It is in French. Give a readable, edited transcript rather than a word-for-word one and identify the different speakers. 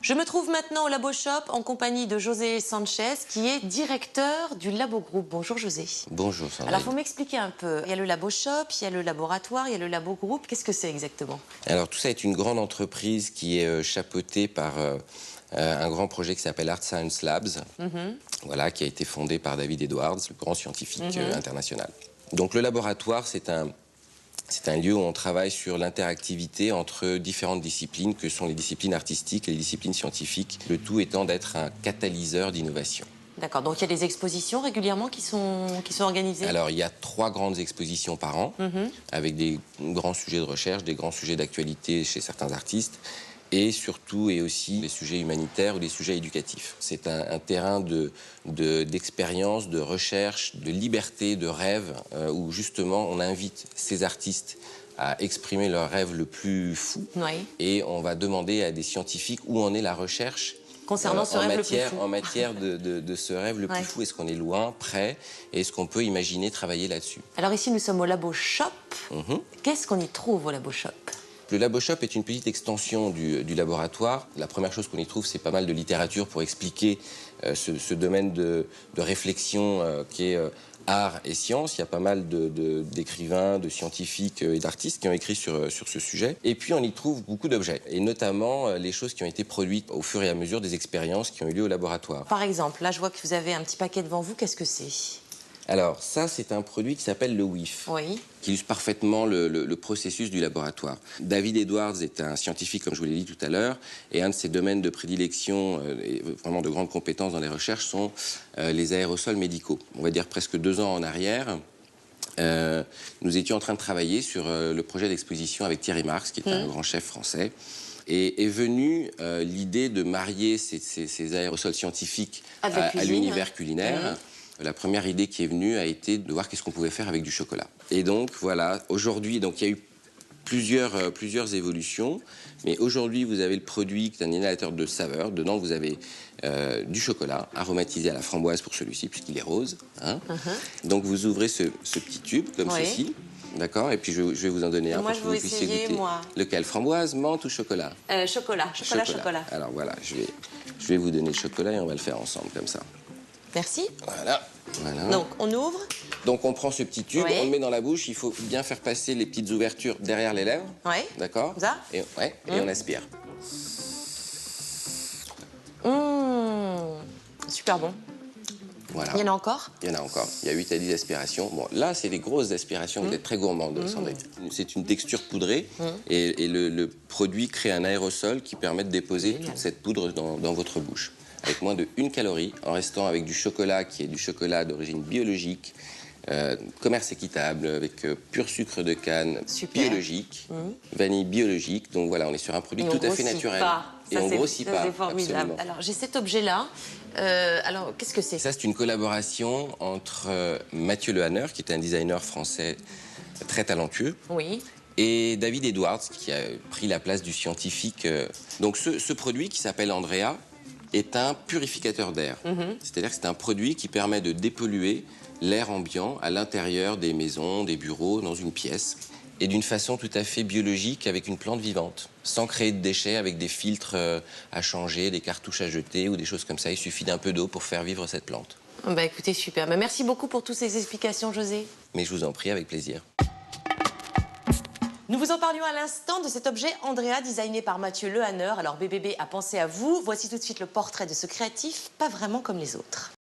Speaker 1: Je me trouve maintenant au Labo Shop en compagnie de José Sanchez, qui est directeur du Labo Group. Bonjour José.
Speaker 2: Bonjour Sandrine.
Speaker 1: Alors, il faut m'expliquer un peu. Il y a le Labo Shop, il y a le laboratoire, il y a le Labo Group. Qu'est-ce que c'est exactement?
Speaker 2: Alors tout ça est une grande entreprise qui est chapeautée par un grand projet qui s'appelle Art Science Labs, voilà, qui a été fondé par David Edwards, le grand scientifique international. Donc le laboratoire, c'est un lieu où on travaille sur l'interactivité entre différentes disciplines que sont les disciplines artistiques et les disciplines scientifiques, le tout étant d'être un catalyseur d'innovation.
Speaker 1: D'accord, donc il y a des expositions régulièrement qui sont organisées?
Speaker 2: Alors il y a 3 grandes expositions par an, avec des grands sujets de recherche, des grands sujets d'actualité chez certains artistes, et surtout et aussi des sujets humanitaires ou des sujets éducatifs. C'est un terrain d'expérience, de recherche, de liberté, de rêve, où justement on invite ces artistes à exprimer leur rêve le plus fou.
Speaker 1: Oui.
Speaker 2: Et on va demander à des scientifiques où en est la recherche
Speaker 1: Concernant ce rêve le plus fou.
Speaker 2: en matière de ce rêve le plus fou. Est-ce qu'on est loin, près, et est-ce qu'on peut imaginer travailler là-dessus?
Speaker 1: Alors ici, nous sommes au Labo Shop. Qu'est-ce qu'on y trouve au Labo Shop?
Speaker 2: Le Labo Shop est une petite extension du laboratoire. La première chose qu'on y trouve, c'est pas mal de littérature pour expliquer ce domaine de réflexion qui est art et science. Il y a pas mal d'écrivains, de scientifiques et d'artistes qui ont écrit sur ce sujet. Et puis on y trouve beaucoup d'objets, et notamment les choses qui ont été produites au fur et à mesure des expériences qui ont eu lieu au laboratoire.
Speaker 1: Par exemple, là je vois que vous avez un petit paquet devant vous. Qu'est-ce que c'est?
Speaker 2: Alors ça, c'est un produit qui s'appelle le WIF,
Speaker 1: Oui.
Speaker 2: qui illustre parfaitement le processus du laboratoire. David Edwards est un scientifique, comme je vous l'ai dit tout à l'heure, et un de ses domaines de prédilection et vraiment de grandes compétences dans les recherches sont les aérosols médicaux. On va dire presque 2 ans en arrière, nous étions en train de travailler sur le projet d'exposition avec Thierry Marx, qui est un grand chef français. Et est venue l'idée de marier ces aérosols scientifiques à l'univers culinaire. La première idée qui est venue a été de voir qu'est-ce qu'on pouvait faire avec du chocolat. Et donc voilà, aujourd'hui, il y a eu plusieurs évolutions, mais aujourd'hui vous avez le produit qui est un inhalateur de saveur. Dedans vous avez du chocolat aromatisé à la framboise pour celui-ci, puisqu'il est rose. Donc vous ouvrez ce petit tube comme ceci. D'accord, et puis je vais vous en donner un pour que vous puissiez goûter. Lequel? Framboise, menthe ou chocolat?
Speaker 1: Chocolat.
Speaker 2: Alors voilà, je vais vous donner le chocolat et on va le faire ensemble comme ça.
Speaker 1: Merci.
Speaker 2: Voilà.
Speaker 1: Donc on ouvre.
Speaker 2: Donc on prend ce petit tube, on le met dans la bouche, il faut bien faire passer les petites ouvertures derrière les lèvres.
Speaker 1: Oui.
Speaker 2: D'accord.
Speaker 1: Ça.
Speaker 2: Et on aspire.
Speaker 1: Super bon.
Speaker 2: Voilà.
Speaker 1: Il y en a encore?
Speaker 2: Il y en a encore. Il y a 8 à 10 aspirations. Bon, là, c'est des grosses aspirations. Vous êtes très gourmande, Sandrine. C'est une texture poudrée et le produit crée un aérosol qui permet de déposer toute cette poudre dans votre bouche, avec moins de 1 calorie, en restant avec du chocolat qui est du chocolat d'origine biologique, commerce équitable, avec pur sucre de canne biologique, vanille biologique. Donc voilà, on est sur un produit tout à fait naturel. Et on grossit pas.
Speaker 1: C'est formidable.
Speaker 2: Absolument.
Speaker 1: Alors j'ai cet objet-là. Alors qu'est-ce que c'est?
Speaker 2: Ça, c'est une collaboration entre Mathieu Lehanner, qui est un designer français très talentueux, et David Edwards, qui a pris la place du scientifique. Donc ce produit, qui s'appelle Andrea, est un purificateur d'air. C'est-à-dire que c'est un produit qui permet de dépolluer l'air ambiant à l'intérieur des maisons, des bureaux, dans une pièce, et d'une façon tout à fait biologique, avec une plante vivante, sans créer de déchets, avec des filtres à changer, des cartouches à jeter ou des choses comme ça. Il suffit d'un peu d'eau pour faire vivre cette plante.
Speaker 1: Bah écoutez, super. Bah, merci beaucoup pour toutes ces explications, José.
Speaker 2: Mais je vous en prie, avec plaisir.
Speaker 1: Nous vous en parlions à l'instant de cet objet Andrea, designé par Mathieu Lehanner. Alors BBB a pensé à vous. Voici tout de suite le portrait de ce créatif, pas vraiment comme les autres.